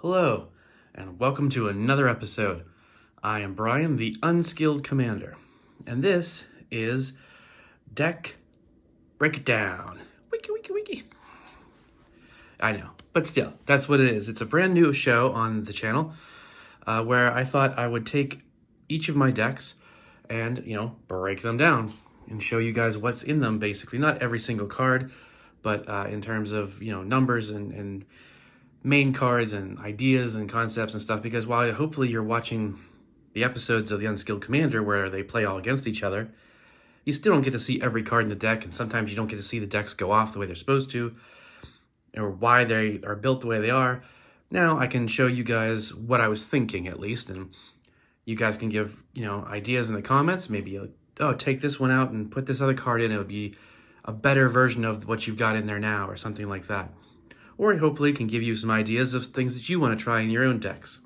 Hello, and welcome to another episode. I am Brian, the Unskilled Commander, and this is Deck Breakdown. Wiki, wiki, wiki. I know, but still, that's what it is. It's a brand new show on the channel where I thought I would take each of my decks and, break them down and show you guys what's in them, basically. Not every single card, but in terms of, numbers and main cards and ideas and concepts and stuff, because while hopefully you're watching the episodes of the Unskilled Commander where they play all against each other, you still don't get to see every card in the deck, and sometimes you don't get to see the decks go off the way they're supposed to, or why they are built the way they are. Now I can show you guys what I was thinking, at least, and you guys can give, ideas in the comments. Maybe, take this one out and put this other card in. It would be a better version of what you've got in there now, or something like that. Or hopefully can give you some ideas of things that you want to try in your own decks.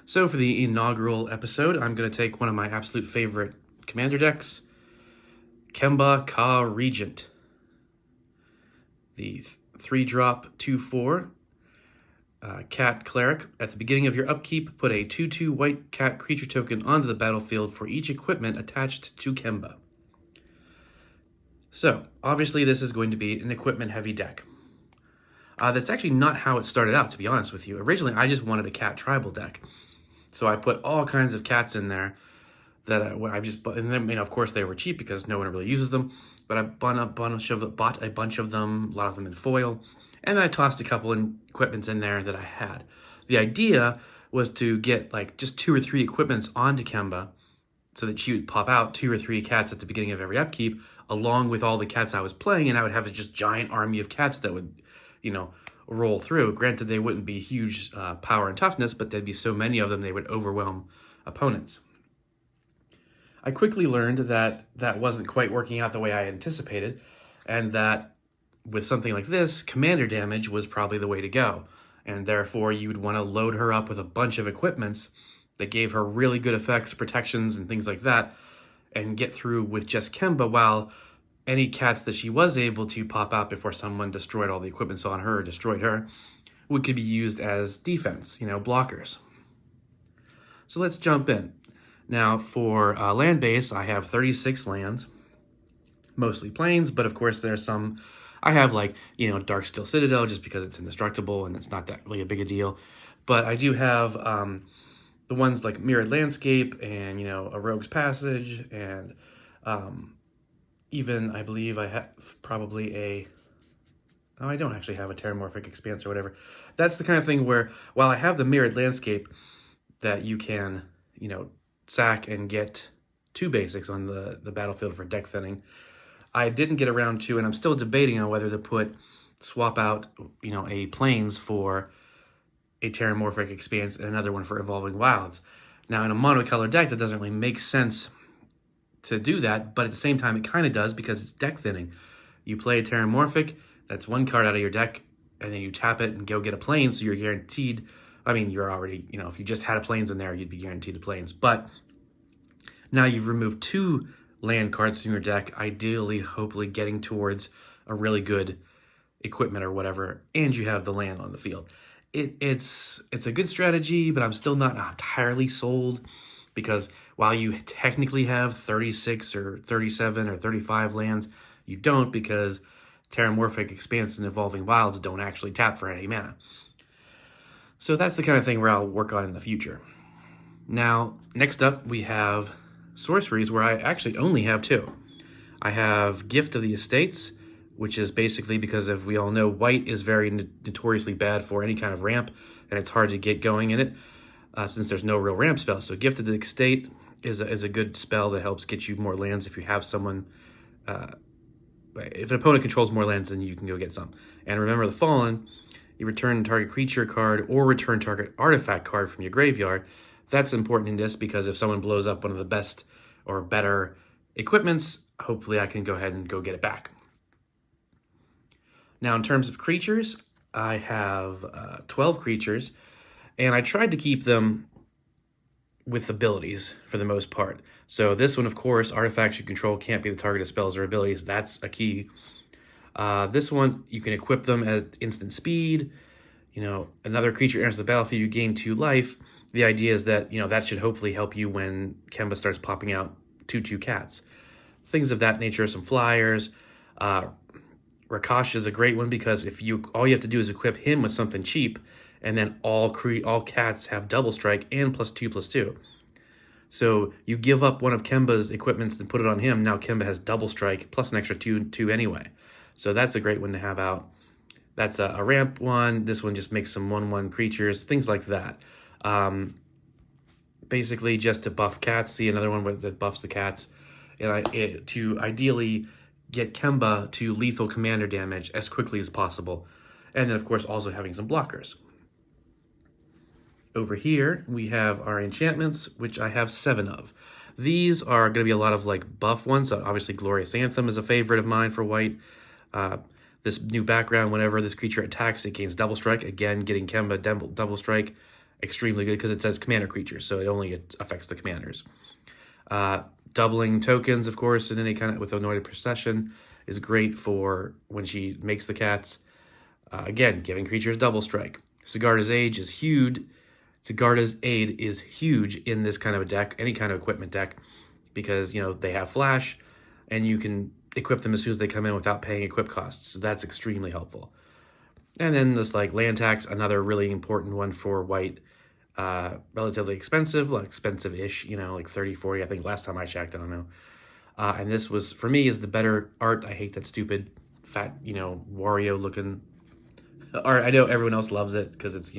So for the inaugural episode, I'm going to take one of my absolute favorite commander decks, Kemba Ka Regent. The 3-drop 2/4 cat cleric. At the beginning of your upkeep, put a 2/2 white cat creature token onto the battlefield for each equipment attached to Kemba. So, obviously this is going to be an equipment-heavy deck. That's actually not how it started out, to be honest with you. Originally, I just wanted a cat tribal deck. So I put all kinds of cats in there that I just bought, and then, of course they were cheap because no one really uses them. But I bought a bunch of them, a lot of them in foil, and I tossed a couple in equipments in there that I had. The idea was to get like just 2 or 3 equipments onto Kemba, so that she would pop out 2 or 3 cats at the beginning of every upkeep, along with all the cats I was playing, and I would have this just giant army of cats that would, roll through. Granted, they wouldn't be huge power and toughness, but there'd be so many of them they would overwhelm opponents. I quickly learned that that wasn't quite working out the way I anticipated, and that with something like this, commander damage was probably the way to go, and therefore you would want to load her up with a bunch of equipments that gave her really good effects, protections, and things like that, and get through with just Kemba, while any cats that she was able to pop out before someone destroyed all the equipments on her or destroyed her could be used as defense, blockers. So let's jump in. Now for land base, I have 36 lands, mostly plains, but of course there's some, I have like, Darksteel Citadel just because it's indestructible and it's not that really a big a deal. But I do have the ones like Mirrored Landscape and, a Rogue's Passage, and even, I believe I have probably I don't actually have a Terramorphic Expanse or whatever. That's the kind of thing where, while I have the Mirrored Landscape that you can, sack and get 2 basics on the battlefield for deck thinning, I didn't get around to, and I'm still debating on whether to swap out, a Plains for a Terramorphic Expanse and another one for Evolving Wilds. Now, in a monocolor deck, that doesn't really make sense to do that, but at the same time it kind of does because it's deck thinning. You play a Terramorphic, that's 1 card out of your deck, and then you tap it and go get a Plains, so you're guaranteed, you're already, if you just had a Plains in there, you'd be guaranteed the Plains. But now you've removed 2 land cards from your deck, ideally, hopefully getting towards a really good equipment or whatever, and you have the land on the field. It's a good strategy, but I'm still not entirely sold, because while you technically have 36 or 37 or 35 lands, you don't, because Terramorphic Expanse and Evolving Wilds don't actually tap for any mana. So that's the kind of thing where I'll work on in the future. Now, next up, we have sorceries, where I actually only have 2. I have Gift of the Estates, which is basically because, if we all know, white is very notoriously bad for any kind of ramp, and it's hard to get going in it, since there's no real ramp spell. So Gift of the Estate is a good spell that helps get you more lands if you have someone, if an opponent controls more lands, then you can go get some. And Remember the Fallen, you return target creature card or return target artifact card from your graveyard. That's important in this because if someone blows up one of the best or better equipments, hopefully I can go ahead and go get it back. Now, in terms of creatures, I have 12 creatures, and I tried to keep them with abilities for the most part. So this one, of course, artifacts you control can't be the target of spells or abilities. That's a key. This one, you can equip them as instant speed. another creature enters the battlefield, you gain 2 life. The idea is that, that should hopefully help you when Kemba starts popping out 2/2 cats. Things of that nature, some flyers. Rakash is a great one because if all you have to do is equip him with something cheap, and then all cats have double strike and +2/+2. So you give up one of Kemba's equipments and put it on him. Now Kemba has double strike plus an extra 2/2 anyway. So that's a great one to have out. That's a ramp one. This one just makes some 1/1 creatures, things like that. Basically just to buff cats. See another one that buffs the cats. And to ideally get Kemba to lethal commander damage as quickly as possible. And then, of course, also having some blockers. Over here, we have our enchantments, which I have 7 of. These are going to be a lot of like buff ones. So obviously, Glorious Anthem is a favorite of mine for white. This new background, whenever this creature attacks, it gains double strike. Again, getting Kemba double strike, extremely good because it says commander creatures, so it only affects the commanders. Doubling tokens, of course, in any kind of with Anointed Procession is great for when she makes the cats. Again, giving creatures double strike. Sigarda's Aid is huge. Sigarda's Aid is huge in this kind of a deck, any kind of equipment deck, because they have flash, and you can equip them as soon as they come in without paying equip costs. So that's extremely helpful. And then this like land tax, another really important one for white. Relatively expensive, like expensive-ish, like 30, 40, I think last time I checked, I don't know. And this was, for me, is the better art. I hate that stupid, fat, Wario-looking art. I know everyone else loves it because it's,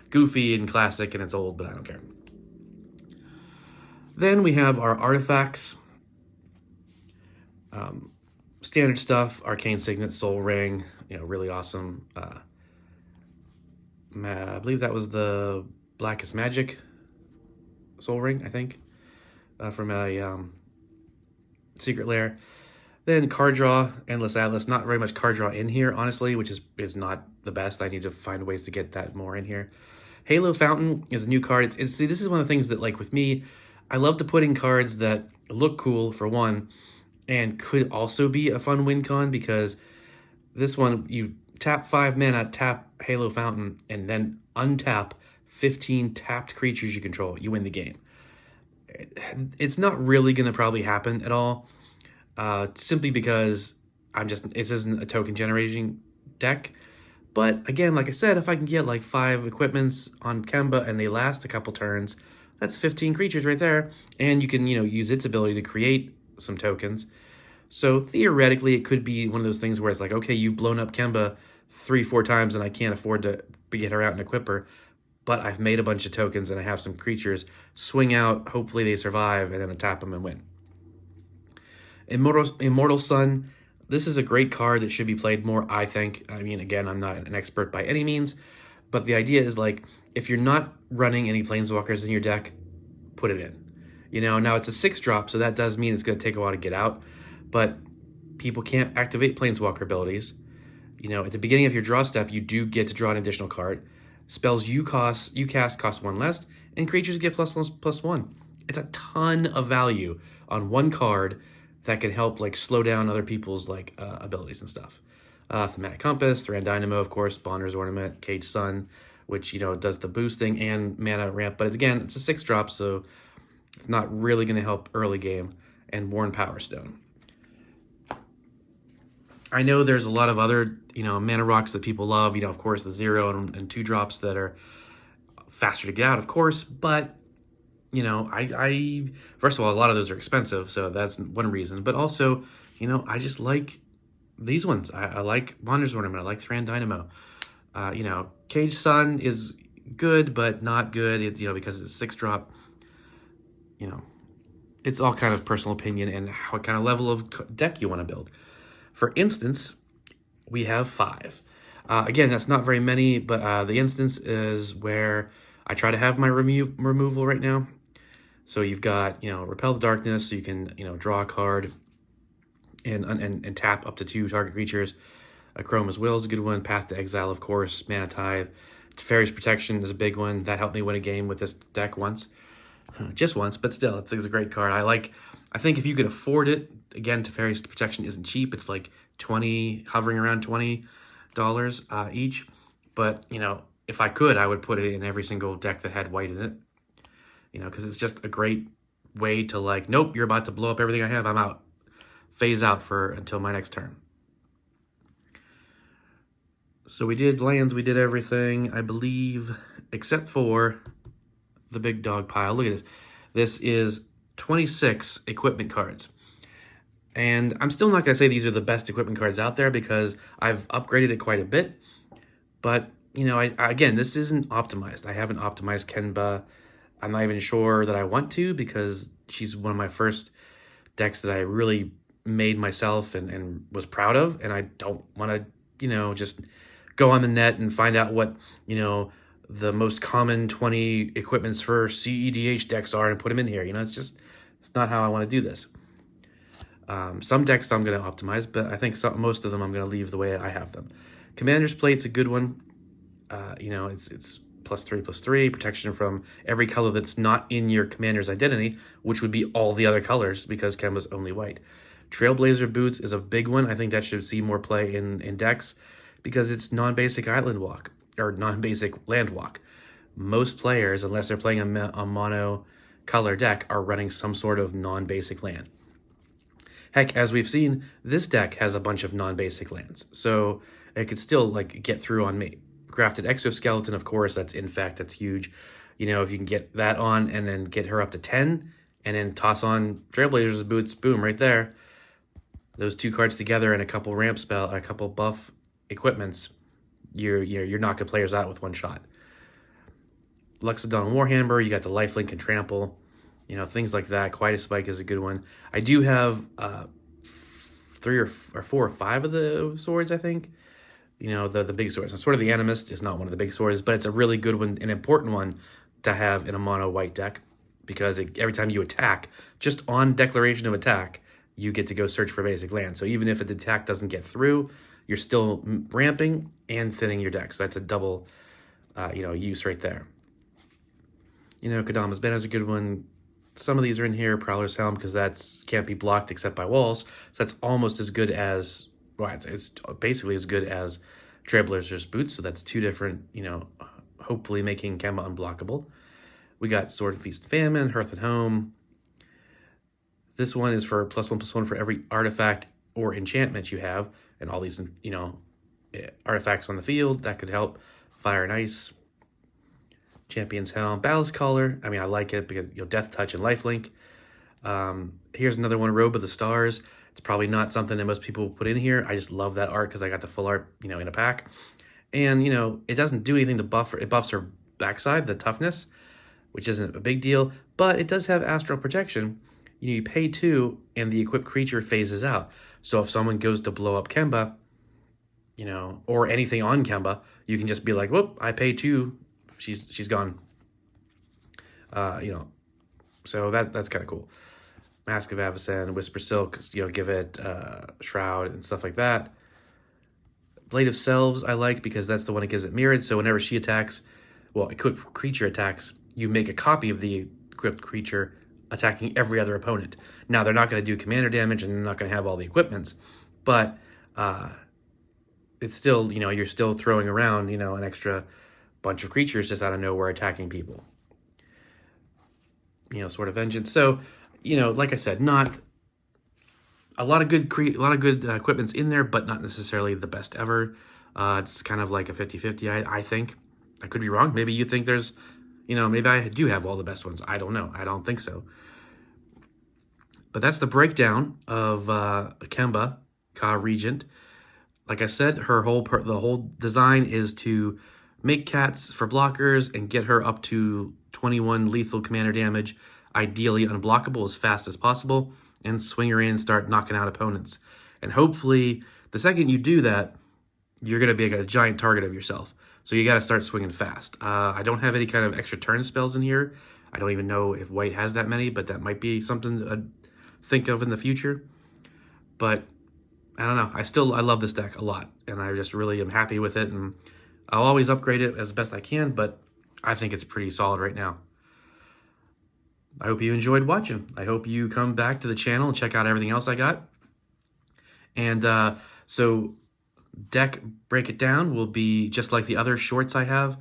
goofy and classic and it's old, but I don't care. Then we have our artifacts. Standard stuff, Arcane Signet, Soul Ring, really awesome. I believe that was the Blackest Magic Soul Ring, I think, from a Secret Lair. Then card draw, Endless Atlas. Not very much card draw in here, honestly, which is not the best. I need to find ways to get that more in here. Halo Fountain is a new card. See, this is one of the things that, like with me, I love to put in cards that look cool, for one, and could also be a fun win con, because this one, you tap 5 mana, tap Halo Fountain, and then untap 15 tapped creatures you control. You win the game. It's not really going to probably happen at all, simply because this isn't a token generating deck. But again, like I said, if I can get like 5 equipments on Kemba and they last a couple turns, that's 15 creatures right there. And you can, use its ability to create some tokens. So theoretically, it could be one of those things where it's like, okay, you've blown up Kemba 3-4 times and I can't afford to get her out and equip her, but I've made a bunch of tokens and I have some creatures. Swing out, hopefully they survive, and then tap them and win. Immortal Sun. This is a great card that should be played more, I think. I mean, again, I'm not an expert by any means, but the idea is like, if you're not running any Planeswalkers in your deck, put it in. Now it's a 6-drop, so that does mean it's going to take a while to get out, but people can't activate Planeswalker abilities. At the beginning of your draw step, you do get to draw an additional card. Spells you cast cost 1 less, and creatures get +1/+1. It's a ton of value on one card that can help like slow down other people's like abilities and stuff. Thematic Compass, Thran Dynamo, of course, Bonder's Ornament, Cage Sun, which does the boosting and mana ramp, but again, it's a 6-drop, so it's not really going to help early game. And Worn Power Stone. I know there's a lot of other, mana rocks that people love. Of course, the 0 and 2-drops that are faster to get out, of course. But, I first of all, a lot of those are expensive, so that's one reason. But also, I just like these ones. I like Wanderer's Ornament. I like Thran Dynamo. Cage Sun is good, but not good. It's, because it's a 6-drop. It's all kind of personal opinion and what kind of level of deck you want to build. For instance, we have 5. Again, that's not very many, but the instance is where I try to have my removal right now. So you've got, Repel the Darkness, so you can, draw a card and tap up to 2 target creatures. Chroma's Will is a good one. Path to Exile, of course. Mana Tithe. Teferi's Protection is a big one. That helped me win a game with this deck once. Just once, but still, it's a great card. I think if you could afford it, again, Teferi's Protection isn't cheap. It's like hovering around $20 each. But, if I could, I would put it in every single deck that had white in it. You know, because it's just a great way to like, nope, you're about to blow up everything I have, I'm out. Phase out for until my next turn. So we did lands, we did everything, I believe, except for the big dog pile. Look at this. This is 26 equipment cards. And I'm still not going to say these are the best equipment cards out there because I've upgraded it quite a bit. But, you know, again, this isn't optimized. I haven't optimized Kenba. I'm not even sure that I want to because she's one of my first decks that I really made myself and was proud of. And I don't want to, you know, just go on the net and find out what, you know, the most common 20 equipments for CEDH decks are and put them in here. You know, it's not how I want to do this. Some decks I'm going to optimize, but I think most of them I'm going to leave the way I have them. Commander's Plate's a good one. You know, it's +3/+3, protection from every color that's not in your commander's identity, which would be all the other colors because Kemba's only white. Trailblazer Boots is a big one. I think that should see more play in decks because it's non-basic island walk, or non-basic land walk. Most players, unless they're playing a mono color deck, are running some sort of non-basic land. Heck, as we've seen, this deck has a bunch of non-basic lands, so it could still like get through on me. Grafted Exoskeleton, of course, that's Infect, that's huge. You know, if you can get that on and then get her up to 10, and then toss on Trailblazer's Boots, boom, right there. Those two cards together and a couple ramp spell, a couple buff equipments, you're knocking players out with one shot. Luxodon Warhammer, you got the Lifelink and Trample, you know, things like that. Quite a Spike is a good one. I do have 3 or 4 or 5 of the swords, I think. You know, the big swords. And Sword of the Animist is not one of the big swords, but it's a really good one, an important one to have in a mono white deck because every time you attack, just on declaration of attack, you get to go search for basic land. So even if an attack doesn't get through, you're still ramping and thinning your deck. So that's a double, you know, use right there. You know, Kodama's Banner is a good one. Some of these are in here. Prowler's Helm, because that's can't be blocked except by walls. So that's almost as good as, well, it's basically as good as Trailblazer's Boots. So that's 2 different, you know, hopefully making Kemba unblockable. We got Sword and Feast and Famine, Hearth and Home. This one is for +1/+1 for every artifact or enchantment you have, and all these, you know, artifacts on the field that could help. Fire and Ice. Champion's Helm, Ballast Caller. I mean, I like it because, you know, Death Touch and Lifelink. Here's another one, Robe of the Stars. It's probably not something that most people put in here. I just love that art because I got the full art, you know, in a pack. And, you know, it doesn't do anything to buff her. It buffs her backside, the toughness, which isn't a big deal. But it does have Astral Protection. You know, you pay 2 and the equipped creature phases out. So if someone goes to blow up Kemba, you know, or anything on Kemba, you can just be like, whoop, I pay 2. She's gone. You know, so that's kind of cool. Mask of Avacyn, Whisper Silk, you know, give it Shroud and stuff like that. Blade of Selves I like because that's the one that gives it mirrored. So whenever she attacks, well, equipped creature attacks, you make a copy of the equipped creature attacking every other opponent. Now they're not going to do commander damage and they're not going to have all the equipments, but it's still, you know, you're still throwing around, you know, an extra bunch of creatures just out of nowhere attacking people. You know, Sword of Vengeance. So, you know, like I said, not a lot of good equipments in there, but not necessarily the best ever. It's kind of like a 50-50, I think. I could be wrong. Maybe you think there's, you know, maybe I do have all the best ones. I don't know. I don't think so. But that's the breakdown of Kemba, Ka Regent. Like I said, the whole design is to make cats for blockers and get her up to 21 lethal commander damage, ideally unblockable as fast as possible, and swing her in and start knocking out opponents. And hopefully, the second you do that, you're going to be a giant target of yourself. So you got to start swinging fast. I don't have any kind of extra turn spells in here. I don't even know if white has that many, but that might be something to think of in the future. But I don't know. I love this deck a lot, and I just really am happy with it, and I'll always upgrade it as best I can, but I think it's pretty solid right now. I hope you enjoyed watching. I hope you come back to the channel and check out everything else I got. And so Deck Break It Down will be just like the other shorts I have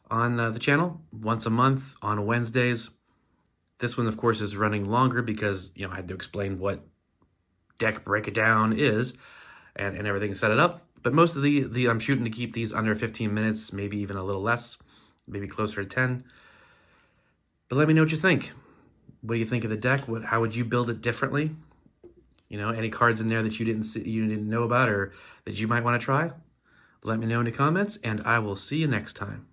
on the channel, once a month on Wednesdays. This one, of course, is running longer because, I had to explain what Deck Break It Down is and everything set it up. But most of the I'm shooting to keep these under 15 minutes, maybe even a little less, maybe closer to 10. But let me know what you think. What do you think of the deck? How would you build it differently? Any cards in there that you didn't know about or that you might want to try? Let me know in the comments, and I will see you next time.